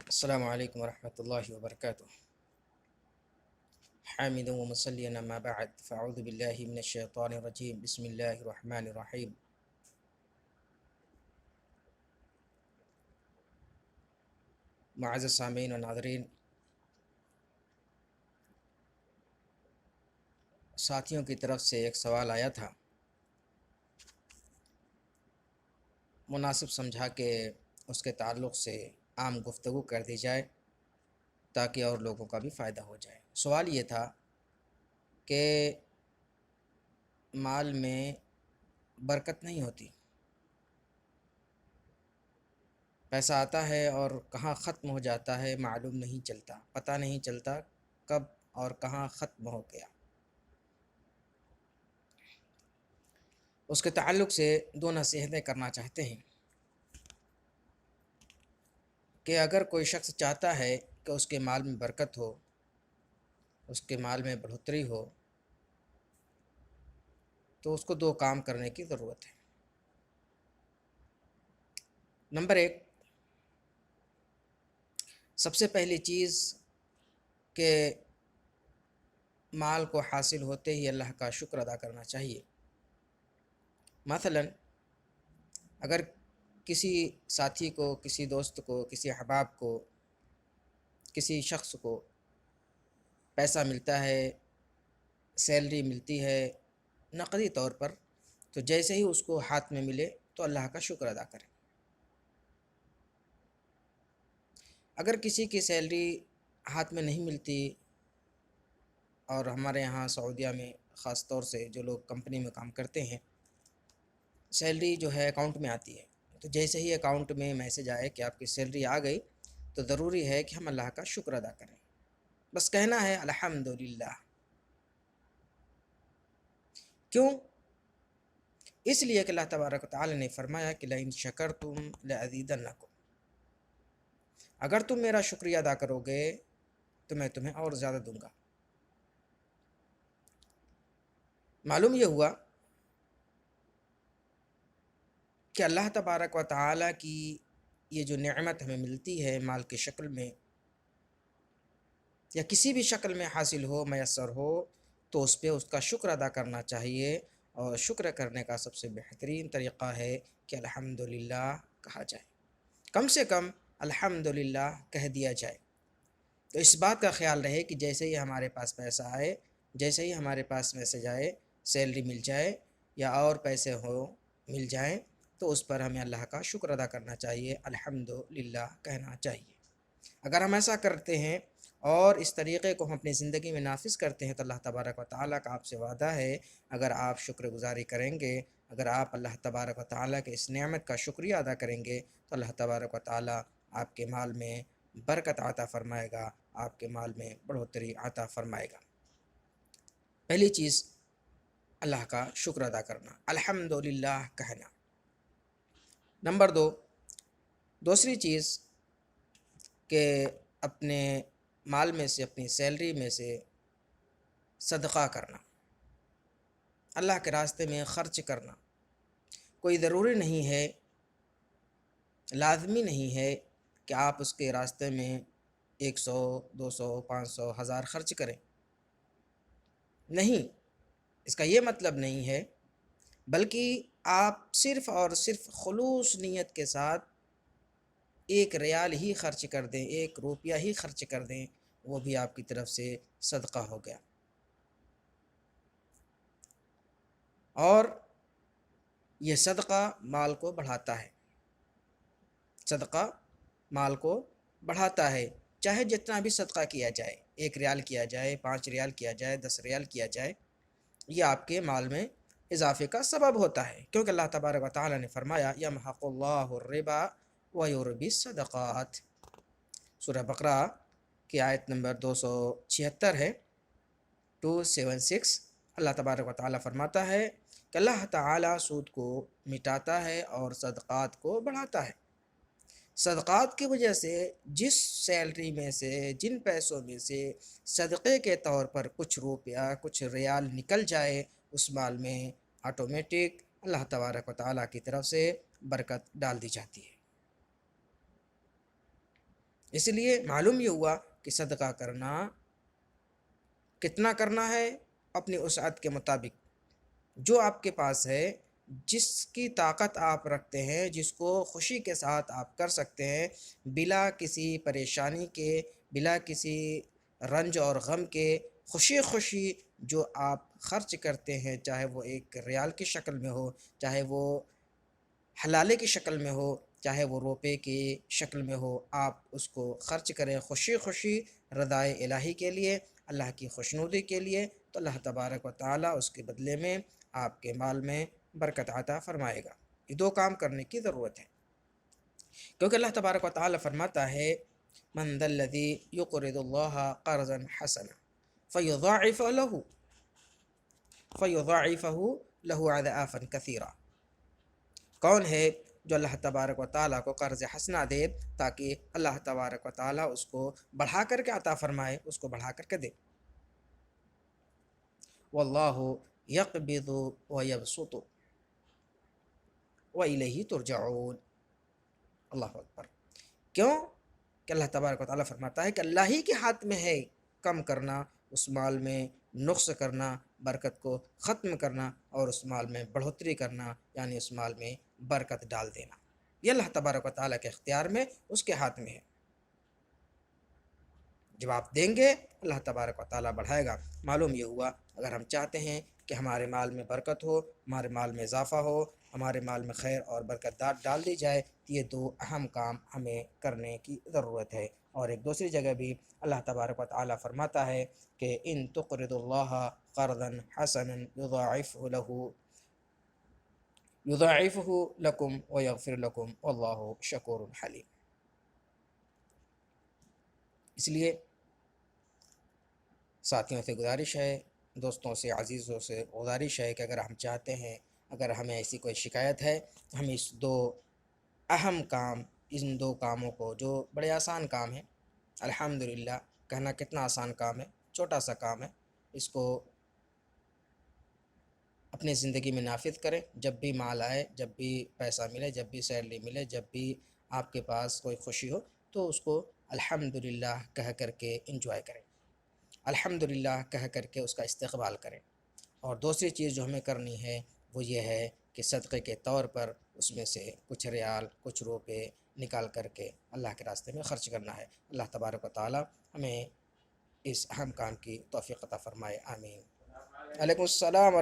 السلام علیکم ورحمۃ اللہ وبرکاتہ۔ حامد و مصلیًا اما بعد فاعوذ باللہ من الشیطان الرجیم بسم اللہ الرحمن الرحیم۔ معزز سامعین و ناظرین، ساتھیوں کی طرف سے ایک سوال آیا تھا، مناسب سمجھا کہ اس کے تعلق سے عام گفتگو کر دی جائے تاکہ اور لوگوں کا بھی فائدہ ہو جائے۔ سوال یہ تھا کہ مال میں برکت نہیں ہوتی، پیسہ آتا ہے اور کہاں ختم ہو جاتا ہے معلوم نہیں چلتا، پتہ نہیں چلتا کب اور کہاں ختم ہو گیا۔ اس کے تعلق سے دو نصیحتیں کرنا چاہتے ہیں کہ اگر کوئی شخص چاہتا ہے کہ اس کے مال میں برکت ہو، اس کے مال میں بڑھوتری ہو، تو اس کو دو کام کرنے کی ضرورت ہے۔ نمبر ایک، سب سے پہلی چیز کہ مال کو حاصل ہوتے ہی اللہ کا شکر ادا کرنا چاہیے۔ مثلا اگر کسی ساتھی کو، کسی دوست کو، کسی احباب کو، کسی شخص کو پیسہ ملتا ہے، سیلری ملتی ہے نقدی طور پر، تو جیسے ہی اس کو ہاتھ میں ملے تو اللہ کا شکر ادا کرے۔ اگر کسی کی سیلری ہاتھ میں نہیں ملتی، اور ہمارے یہاں سعودیہ میں خاص طور سے جو لوگ کمپنی میں کام کرتے ہیں، سیلری جو ہے اکاؤنٹ میں آتی ہے، تو جیسے ہی اکاؤنٹ میں میسج آئے کہ آپ کی سیلری آ گئی تو ضروری ہے کہ ہم اللہ کا شکر ادا کریں۔ بس کہنا ہے الحمدللہ۔ کیوں؟ اس لیے کہ اللہ تبارک و تعالی نے فرمایا کہ لئن شکرتم لازیدنکم، اگر تم میرا شکریہ ادا کرو گے تو میں تمہیں اور زیادہ دوں گا۔ معلوم یہ ہوا کہ اللہ تبارک و تعالی کی یہ جو نعمت ہمیں ملتی ہے مال کی شکل میں یا کسی بھی شکل میں حاصل ہو، میسر ہو، تو اس پہ اس کا شکر ادا کرنا چاہیے، اور شکر کرنے کا سب سے بہترین طریقہ ہے کہ الحمدللہ کہا جائے، کم سے کم الحمدللہ کہہ دیا جائے۔ تو اس بات کا خیال رہے کہ جیسے ہی ہمارے پاس پیسہ آئے، جیسے ہی ہمارے پاس میسج آئے، سیلری مل جائے یا اور پیسے مل جائیں، تو اس پر ہمیں اللہ کا شکر ادا کرنا چاہیے، الحمدللہ کہنا چاہیے۔ اگر ہم ایسا کرتے ہیں اور اس طریقے کو ہم اپنی زندگی میں نافذ کرتے ہیں تو اللہ تبارک و تعالیٰ کا آپ سے وعدہ ہے، اگر آپ شکر گزاری کریں گے، اگر آپ اللہ تبارک و تعالیٰ کے اس نعمت کا شکریہ ادا کریں گے تو اللہ تبارک و تعالیٰ آپ کے مال میں برکت عطا فرمائے گا، آپ کے مال میں بڑھوتری عطا فرمائے گا۔ پہلی چیز اللہ کا شکر ادا کرنا، الحمدللہ کہنا۔ نمبر دو، دوسری چیز کہ اپنے مال میں سے، اپنی سیلری میں سے صدقہ کرنا، اللہ کے راستے میں خرچ کرنا۔ کوئی ضروری نہیں ہے، لازمی نہیں ہے کہ آپ اس کے راستے میں 100، 200، 500، 1000 خرچ کریں، نہیں، اس کا یہ مطلب نہیں ہے، بلکہ آپ صرف اور صرف خلوص نیت کے ساتھ 1 ریال ہی خرچ کر دیں، 1 روپیہ ہی خرچ کر دیں، وہ بھی آپ کی طرف سے صدقہ ہو گیا۔ اور یہ صدقہ مال کو بڑھاتا ہے، صدقہ مال کو بڑھاتا ہے، چاہے جتنا بھی صدقہ کیا جائے، 1 ریال کیا جائے، 5 ریال کیا جائے، 10 ریال کیا جائے، یہ آپ کے مال میں اضافے کا سبب ہوتا ہے، کیونکہ اللہ تبارک و تعالی نے فرمایا یمحق اللہ الربا ویربی الصدقات۔ سورہ بقرہ کی آیت نمبر 276 ہے، 276۔ اللہ تبارک و تعالی فرماتا ہے کہ اللہ تعالی سود کو مٹاتا ہے اور صدقات کو بڑھاتا ہے۔ صدقات کی وجہ سے جس سیلری میں سے، جن پیسوں میں سے صدقے کے طور پر کچھ روپیہ، کچھ ریال نکل جائے، اس مال میں آٹومیٹک اللہ تبارک و تعالیٰ کی طرف سے برکت ڈال دی جاتی ہے۔ اس لیے معلوم یہ ہوا کہ صدقہ کرنا کتنا کرنا ہے، اپنی وسعت کے مطابق، جو آپ کے پاس ہے، جس کی طاقت آپ رکھتے ہیں، جس کو خوشی کے ساتھ آپ کر سکتے ہیں، بلا کسی پریشانی کے، بلا کسی رنج اور غم کے، خوشی خوشی جو آپ خرچ کرتے ہیں، چاہے وہ ایک ریال کی شکل میں ہو، چاہے وہ حلالے کی شکل میں ہو، چاہے وہ روپے کی شکل میں ہو، آپ اس کو خرچ کریں خوشی خوشی رضائے الہی کے لیے، اللہ کی خوشنودی کے لیے، تو اللہ تبارک و تعالیٰ اس کے بدلے میں آپ کے مال میں برکت عطا فرمائے گا۔ یہ دو کام کرنے کی ضرورت ہے، کیونکہ اللہ تبارک و تعالیٰ فرماتا ہے من ذا الذی یقرض اللہ قرضا حسنا فیضاعفہ لہ اضعافا کثیرا۔ کون ہے جو اللہ تبارک و تعالیٰ کو قرض حسنہ دے تاکہ اللہ تبارک و تعالیٰ اس کو بڑھا کر کے عطا فرمائے، اس کو بڑھا کر کے دے۔ واللہ یقبض ویبسط وإلیہ ترجعون۔ اللہ اکبر۔ کیوں کہ اللہ تبارک و تعالیٰ فرماتا ہے کہ اللہ ہی کے ہاتھ میں ہے کم کرنا، اس مال میں نقص کرنا، برکت کو ختم کرنا، اور اس مال میں بڑھوتری کرنا، یعنی اس مال میں برکت ڈال دینا۔ یہ اللہ تبارک و تعالیٰ کے اختیار میں، اس کے ہاتھ میں ہے۔ جب آپ دیں گے اللہ تبارک و تعالیٰ بڑھائے گا۔ معلوم یہ ہوا اگر ہم چاہتے ہیں کہ ہمارے مال میں برکت ہو، ہمارے مال میں اضافہ ہو، ہمارے مال میں خیر اور برکت ڈال دی جائے، تو یہ دو اہم کام ہمیں کرنے کی ضرورت ہے۔ اور ایک دوسری جگہ بھی اللہ تبارک و تعالیٰ فرماتا ہے کہ ان تقرضوا اللہ قرضا حسنا یضاعفہ لکم ویغفر لکم واللہ شکور حلیم۔ اس لیے ساتھیوں سے گزارش ہے، دوستوں سے، عزیزوں سے گزارش ہے کہ اگر ہم چاہتے ہیں، اگر ہمیں ایسی کوئی شکایت ہے، تو ہم اس دو اہم کام، ان دو کاموں کو، جو بڑے آسان کام ہیں، الحمدللہ کہنا کتنا آسان کام ہے، چھوٹا سا کام ہے، اس کو اپنی زندگی میں نافذ کریں۔ جب بھی مال آئے، جب بھی پیسہ ملے، جب بھی سیلری ملے، جب بھی آپ کے پاس کوئی خوشی ہو، تو اس کو الحمدللہ کہہ کر کے انجوائے کریں، الحمدللہ کہہ کر کے اس کا استقبال کریں۔ اور دوسری چیز جو ہمیں کرنی ہے وہ یہ ہے کہ صدقے کے طور پر اس میں سے کچھ ریال، کچھ روپے نکال کر کے اللہ کے راستے میں خرچ کرنا ہے۔ اللہ تبارک و تعالیٰ ہمیں اس اہم کام کی توفیق عطا فرمائے، آمین۔ علیکم السلام۔